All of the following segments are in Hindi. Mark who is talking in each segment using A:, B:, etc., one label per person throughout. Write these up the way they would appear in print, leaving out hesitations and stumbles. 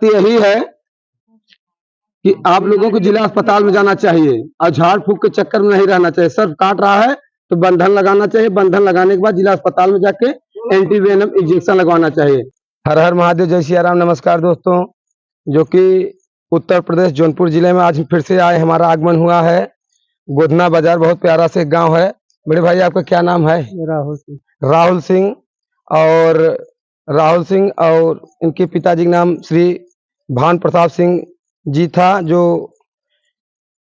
A: सत्य यही है कि आप लोगों को जिला अस्पताल में जाना चाहिए और झाड़ फूक के चक्कर में नहीं रहना चाहिए। सर्फ काट रहा है तो बंधन लगाना चाहिए, बंधन लगाने के बाद जिला अस्पताल में जाके एंटीवेनम इंजेक्शन लगवाना चाहिए। हर हर महादेव, जय सिया राम। नमस्कार दोस्तों, जो कि उत्तर प्रदेश जौनपुर जिले में आज फिर से आए हमारा आगमन हुआ है। गोधना बाजार बहुत प्यारा से गांव है। बड़े भाई आपका क्या नाम है?
B: राहुल सिंह।
A: राहुल सिंह और इनके पिताजी का नाम श्री भान प्रताप सिंह जी था, जो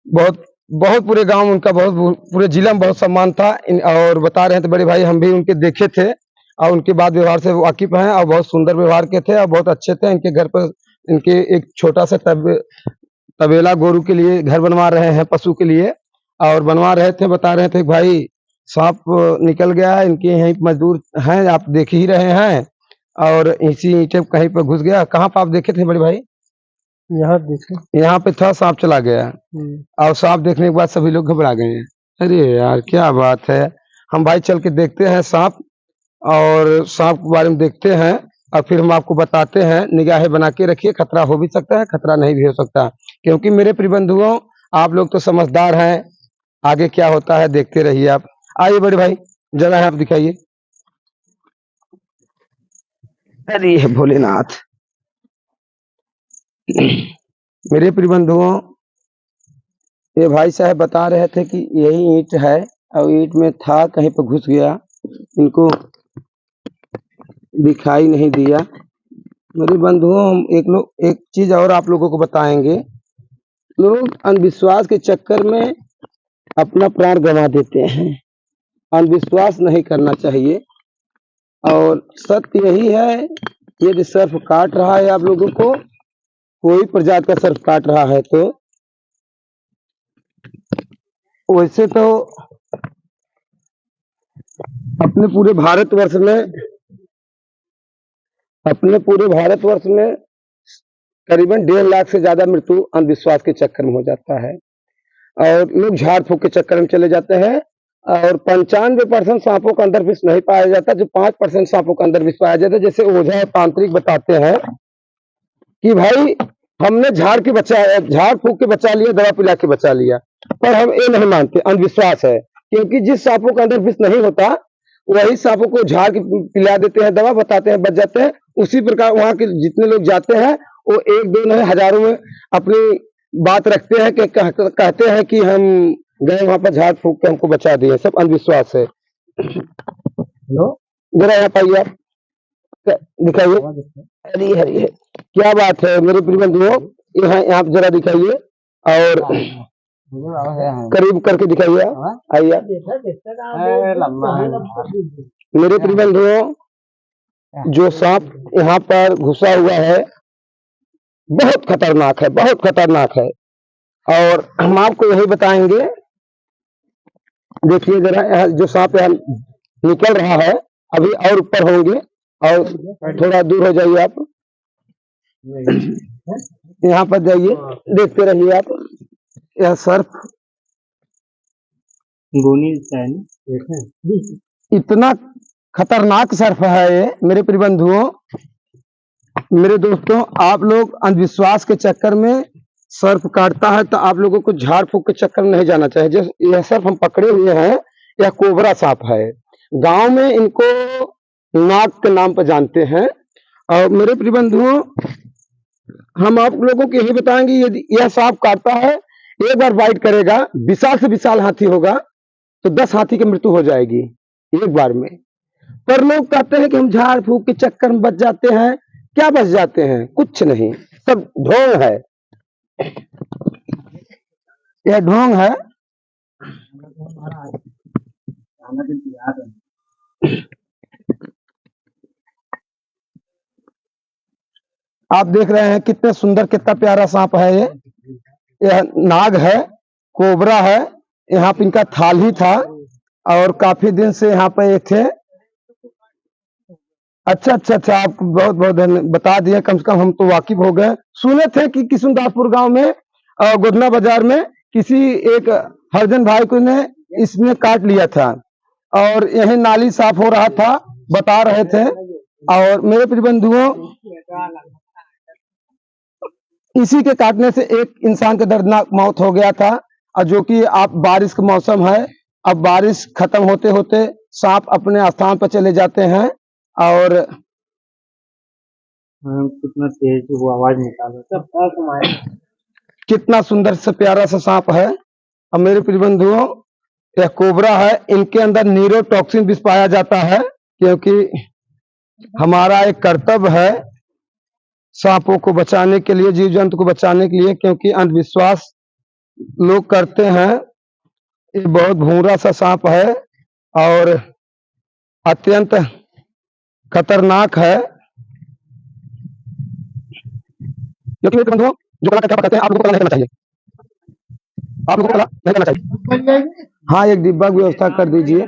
A: बहुत बहुत पूरे गांव में उनका, बहुत पूरे जिला में बहुत सम्मान था। और बता रहे हैं तो बड़े भाई हम भी उनके देखे थे और उनके बाद व्यवहार से वाकिफ हैं और बहुत सुंदर व्यवहार के थे और बहुत अच्छे थे। इनके घर पर इनके एक छोटा सा तबेला गोरू के लिए घर बनवा रहे हैं, पशु के लिए, और बनवा रहे थे। बता रहे थे भाई सांप निकल गया है, इनके यहीं मजदूर हैं, आप देख ही रहे हैं, और इसी ईंटे कहीं पर घुस गया। कहाँ पर आप देखे थे बड़े भाई?
B: यहाँ देखे,
A: यहाँ पे था, सांप चला गया। और सांप देखने के बाद सभी लोग घबरा गए हैं। अरे यार क्या बात है। हम भाई चल के देखते हैं सांप, और सांप के बारे में देखते हैं और फिर हम आपको बताते हैं। निगाहें बना के रखिए, खतरा हो भी सकता है, खतरा नहीं भी हो सकता, क्योंकि मेरे प्रिय बंधुओं आप लोग तो समझदार हैं। आगे क्या होता है देखते रहिए आप। आइए बड़े भाई जरा आप दिखाइए। अरे भोलेनाथ। मेरे प्रिय बंधुओं, ये भाई साहब बता रहे थे कि यही ईंट है और ईंट में था, कहीं पर घुस गया, इनको दिखाई नहीं दिया। मेरे बंधुओं, हम एक चीज और आप लोगों को बताएंगे। लोग अंधविश्वास के चक्कर में अपना प्राण गंवा देते हैं। अंधविश्वास नहीं करना चाहिए। और सत्य यही है, यदि सर्फ काट रहा है आप लोगों को, कोई प्रजाति का सर्फ काट रहा है, तो वैसे तो अपने पूरे भारतवर्ष में करीबन 1.5 लाख से ज्यादा मृत्यु अंधविश्वास के चक्कर में हो जाता है। और लोग झाड़ फूक के चक्कर में चले जाते हैं। और 95% सांपों का अंदर विष नहीं पाया जाता, जो 5% सांपों का अंदर विष पाया जाता है। जैसे ओझा और तांत्रिक बताते हैं कि भाई हमने झाड़ फूक के बचा लिया, दवा पिला के बचा लिया, पर हम ये नहीं मानते, अंधविश्वास है। क्योंकि जिस सांपों के अंदर विष नहीं होता, वही सांपों को झाड़ के पिला देते हैं, दवा बताते हैं, बच जाते हैं। उसी प्रकार वहां के जितने लोग जाते हैं, वो 1-2 नहीं, हजारों में अपनी बात रखते हैं कि कहते हैं कि हम गए वहां पर झाड़ फूक के हमको बचा दिए। सब अंधविश्वास है। जरा यहाँ पाइए, आप दिखाइए। हरी हरी है, क्या बात है मेरे प्रिय बंधुओं। यहाँ जरा दिखाइए और करीब करके दिखाइए। आइए मेरे प्रिय बंधुओं, जो सांप यहाँ पर घुसा हुआ है बहुत खतरनाक है, बहुत खतरनाक है। और हम आपको यही बताएंगे। देखिए जरा, जो सांप यहाँ निकल रहा है, अभी और ऊपर होंगे, और थोड़ा दूर हो जाइए आप, यहाँ पर जाइए, देखते रहिए आप। यह सर्फ इतना खतरनाक सर्फ है ये मेरे प्रिय बंधुओं। मेरे दोस्तों, आप लोग अंधविश्वास के चक्कर में सर्फ काटता है तो आप लोगों को झाड़ फूक के चक्कर में नहीं जाना चाहिए। जो यह सर्फ हम पकड़े हुए हैं, यह कोबरा सांप है। गांव में इनको नाग के नाम पर जानते हैं। और मेरे प्रिय बंधुओं, हम आप लोगों को यही बताएंगे, यदि यह सांप काटता है, एक बार बाइट करेगा, विशाल से विशाल हाथी होगा तो 10 हाथी की मृत्यु हो जाएगी एक बार में। पर लोग कहते हैं कि हम झाड़ फूक के चक्कर में बच जाते हैं। क्या बच जाते हैं? कुछ नहीं, सब ढोंग है। यह ढोंग है। आप देख रहे हैं कितने सुंदर, कितना प्यारा सांप है ये। यह नाग है, कोबरा है। यहाँ पे इनका थाल ही था और काफी दिन से यहाँ पे एक थे। अच्छा, आपको बहुत बहुत धन्यवाद, बता दिया, कम से कम हम तो वाकिफ हो गए। सुने थे कि किशुनदासपुर गांव में गोधना बाजार में किसी एक हरिजन भाई को ने इसमें काट लिया था और यही नाली साफ हो रहा था, बता रहे थे। और मेरे प्रिय बंधुओं, इसी के काटने से एक इंसान का दर्दनाक मौत हो गया था। और जो कि अब बारिश का मौसम है, अब बारिश खत्म होते होते सांप अपने स्थान पर चले जाते हैं। और
B: कितना तेज वो आवाज निकाला सब
A: कितना सुंदर सा प्यारा सा सांप है। और मेरे प्रिय बंधुओं, यह कोबरा है। इनके अंदर न्यूरोटॉक्सिन विष पाया जाता है, क्योंकि हमारा एक कर्तव्य है सांपों को बचाने के लिए, जीव जंतु को बचाने के लिए, क्योंकि अंधविश्वास लोग करते हैं। ये बहुत भूरा सा सांप है और अत्यंत खतरनाक है। क्योंकि मेरे बंधुओं, जो कला क्या करते हैं, आप लोगों को कला नहीं करना चाहिए। आप लोगों को कला नहीं करना चाहिए। हाँ, एक डिब्बा की व्यवस्था कर दीजिए।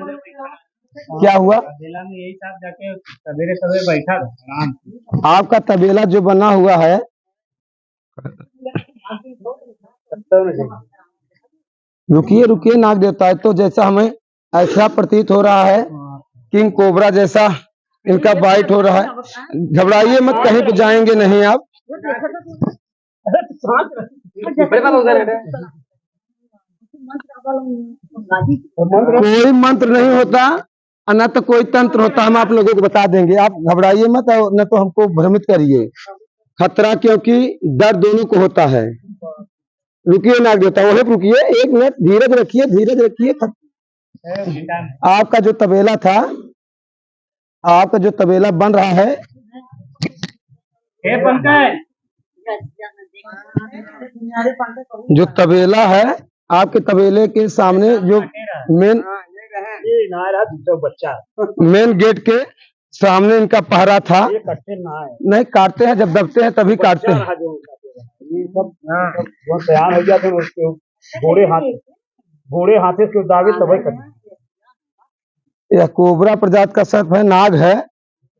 A: क्या हुआ?
B: तबेला में यही साहब जाके सवेरे सवेरे बैठा था आराम से।
A: आपका तबेला जो बना हुआ है, रुकिए रुकिए नाग देवता है, तो जैसा हमें ऐसा प्रतीत हो रहा है किंग कोबरा जैसा इनका बाइट हो रहा है। घबराइए मत, कहीं पे जाएंगे नहीं आप। कोई मंत्र नहीं होता, न तो कोई तंत्र होता, हम आप लोगों को बता देंगे। आप घबराइए मत, और न तो हमको भ्रमित करिए। खतरा क्योंकि डर दोनों को होता है। रुकिए नाग देवता, वही रुकिए, एक मिनट धीरज रखिए, धीरज रखिए। आपका जो तबेला था, आपका जो तबेला बन रहा है, जो तबेला है, आपके तबेले के सामने जो मेन गेट के सामने इनका पहरा था। नहीं काटते हैं, जब दबते हैं तभी काटते हैं।
B: ये सब तैयार हो गया तो उसके घोड़े हाथे से दावे तब
A: यह कोबरा प्रजाति का सर्प है, नाग है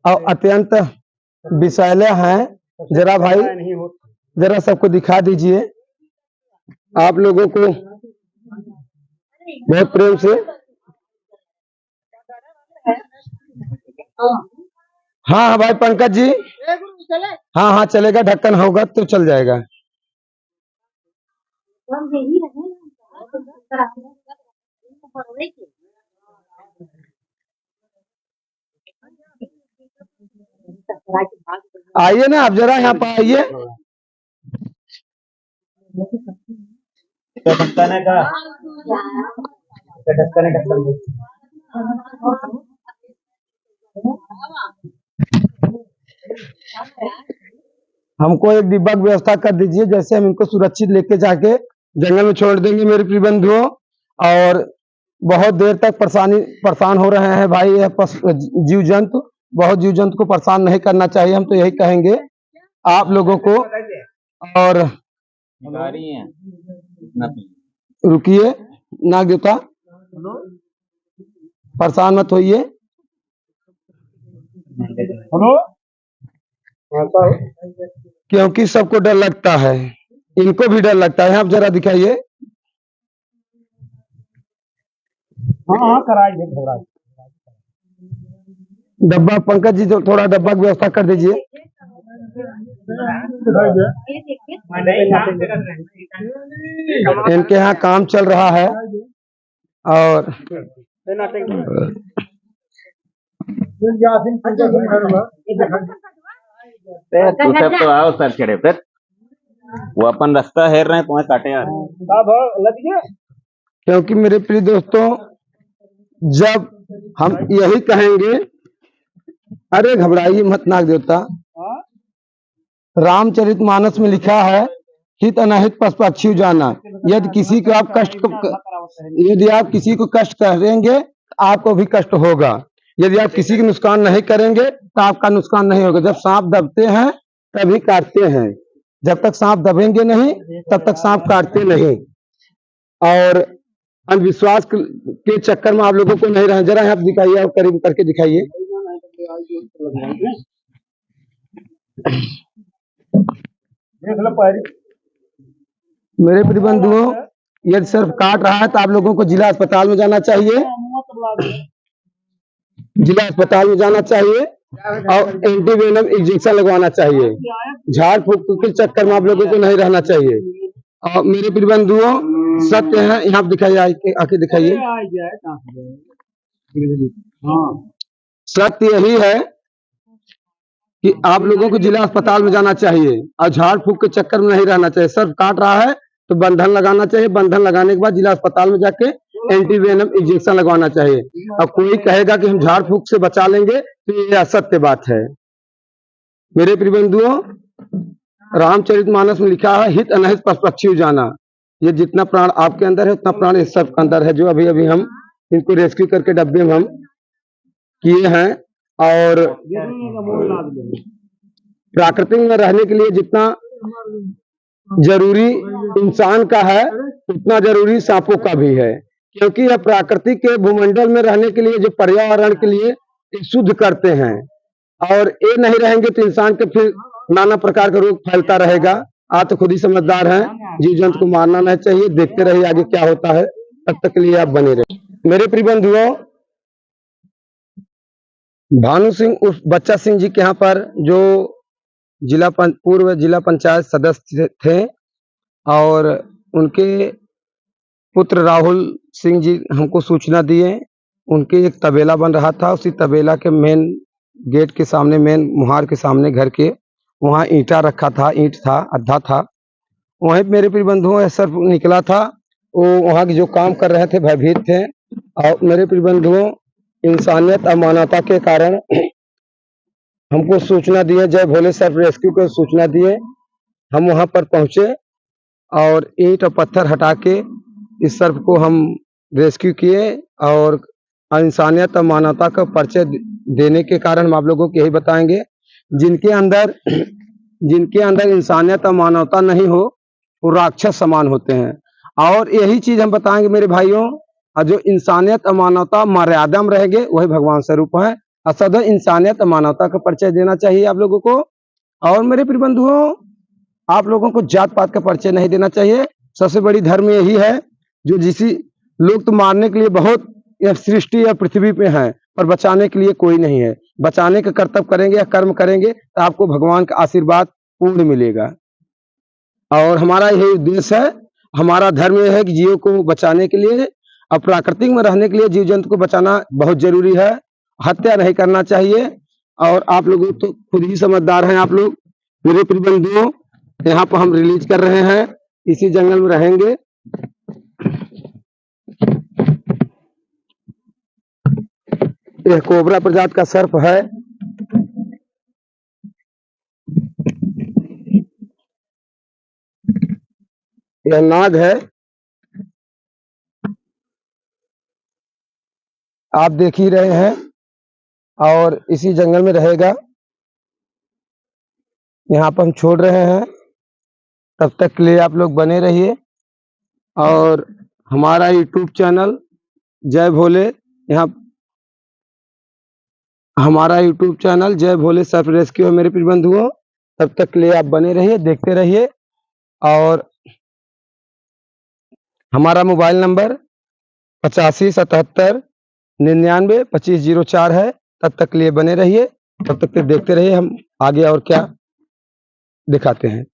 A: और अत्यंत विषैले हैं। जरा भाई, जरा सबको दिखा दीजिए, आप लोगों को बहुत प्रेम से। हाँ हाँ भाई पंकज जी, हाँ हाँ चलेगा, ढक्कन होगा तो चल जाएगा। आइए ना आप, जरा यहाँ पर आइए। हमको एक डिब्बा की व्यवस्था कर दीजिए, जैसे हम इनको सुरक्षित लेके जाके जंगल में छोड़ देंगे मेरे प्रिय बंधुओं। और बहुत देर तक परेशान हो रहे हैं भाई, यह जीव जंतु, बहुत जीव जंतु को परेशान नहीं करना चाहिए, हम तो यही कहेंगे आप लोगों को। और रुकिए नाग देवता, परेशान मत होइए। क्योंकि सबको डर लगता है, इनको भी डर लगता है। आप जरा दिखाइए।
B: हाँ कराइए थोड़ा
A: डब्बा, पंकज जी जो थोड़ा डब्बा की व्यवस्था कर दीजिए। इनके यहाँ काम चल रहा है और
C: तू सब तो आओ सर चढ़े फिर वो अपन रास्ता हेर रहे हैं, तुम्हें काटे आ रहे हैं।
A: क्योंकि मेरे प्रिय दोस्तों, जब हम यही कहेंगे, अरे घबराइए मत नाग देवता, रामचरितमानस में लिखा है हित अनहित पशु पक्षी जाना। यदि किसी को आप यदि आप किसी को कष्ट करेंगे आपको भी कष्ट होगा। यदि आप किसी की नुकसान नहीं करेंगे तो आपका नुकसान नहीं होगा। जब सांप दबते हैं तभी काटते हैं, जब तक सांप दबेंगे नहीं तब तक सांप काटते नहीं। और अंधविश्वास के चक्कर में आप लोगों को नहीं रहना। जरा आप दिखाइए, आप करीब करके दिखाइए। मेरे प्रिय बंधुओं, यदि सर्प काट रहा है तो आप लोगों को जिला अस्पताल में जाना चाहिए, जिला अस्पताल में जाना चाहिए। और एंटीवेनम इंजेक्शन लगवाना चाहिए। झाड़ फूक के चक्कर में आप लोगों को नहीं रहना चाहिए। और मेरे प्रिय बंधुओं, सत्य है, यहाँ दिखाइए, आके दिखाइए। सत्य यही है कि आप लोगों को जिला अस्पताल में जाना चाहिए और झाड़ फूक के चक्कर में नहीं रहना चाहिए। सर्फ काट रहा है तो बंधन लगाना चाहिए। बंधन लगाने के बाद जिला अस्पताल में जाके एंटीवेनम इंजेक्शन लगवाना चाहिए। अब कोई कहेगा कि हम झाड़ फूक से बचा लेंगे तो ये असत्य बात है। मेरे प्रिय बंधुओं, रामचरितमानस में लिखा है, हित अनहित पशु जाना। ये जितना प्राण आपके अंदर है उतना प्राण इस सब के अंदर है, जो अभी अभी हम इनको रेस्क्यू करके डब्बे में हम किए हैं। और प्राकृतिक में रहने के लिए जितना जरूरी इंसान का है उतना जरूरी सांपों का भी है, क्योंकि यह प्राकृतिक के भूमंडल में रहने के लिए, जो पर्यावरण के लिए शुद्ध करते हैं। और ये नहीं रहेंगे तो इंसान के फिर नाना प्रकार का रोग फैलता रहेगा। आप तो खुद ही समझदार हैं, जीव जंतु को मारना नहीं चाहिए। देखते रहिए आगे क्या होता है, तब तक के लिए आप बने रहिए। मेरे प्रिय बंधुओं, भानु सिंह उर्फ बच्चा सिंह जी के यहाँ पर जो पूर्व जिला पंचायत सदस्य थे और उनके पुत्र राहुल सिंह जी हमको सूचना दिए। उनके एक तबेला बन रहा था, उसी तबेला के मेन गेट के सामने, मेन मुहार के सामने घर के, वहाँ ईंटा रखा था, ईंट था, अद्धा था। वहीं मेरे प्रिय बंधुओं सर्फ निकला था। वो वहाँ के जो काम कर रहे थे भयभीत थे। और मेरे प्रिय बंधुओं, इंसानियत और मानवता के कारण हमको सूचना दिए, जय भोले सर्फ रेस्क्यू को सूचना दिए। हम वहाँ पर पहुँचे और ईंट और पत्थर हटा के इस सर्फ को हम रेस्क्यू किए। और इंसानियत और मानवता का परिचय देने के कारण हम आप लोगों को यही बताएंगे, जिनके अंदर इंसानियत और मानवता नहीं हो वो राक्षस समान होते हैं। और यही चीज हम बताएंगे मेरे भाइयों, और जो इंसानियत और मानवता मर्यादा में रहेंगे वही भगवान स्वरूप है। और सदैव इंसानियत और मानवता का परिचय देना चाहिए आप लोगों को। और मेरे प्रिय बंधुओं, आप लोगों को जात पात का परिचय नहीं देना चाहिए। सबसे बड़ी धर्म यही है, जो जिसी लोग तो मारने के लिए बहुत यह सृष्टि या पृथ्वी पे है, पर बचाने के लिए कोई नहीं है। बचाने का कर्तव्य करेंगे या कर्म करेंगे तो आपको भगवान का आशीर्वाद पूर्ण मिलेगा। और हमारा यही उद्देश्य है, हमारा धर्म यह है कि जीवों को बचाने के लिए और प्राकृतिक में रहने के लिए जीव जंतु को बचाना बहुत जरूरी है। हत्या नहीं करना चाहिए। और आप लोग तो खुद ही समझदार हैं। आप लोग मेरे प्रिय बंधुओं, यहाँ पर हम रिलीज कर रहे हैं, इसी जंगल में रहेंगे। यह कोबरा प्रजाति का सर्प है। यह नाग है, आप देख ही रहे हैं, और इसी जंगल में रहेगा। यहाँ पर हम छोड़ रहे हैं, तब तक के लिए आप लोग बने रहिए। और हमारा यूट्यूब चैनल जय भोले, यहाँ हमारा यूट्यूब चैनल जय भोले सर्फ रेस्क्यू है मेरे प्रिय बंधुओं। तब तक के लिए आप बने रहिए, देखते रहिए। और हमारा मोबाइल नंबर 8577992504 है। तब तक के लिए बने रहिए, तब तक के देखते रहिए हम आगे और क्या दिखाते हैं।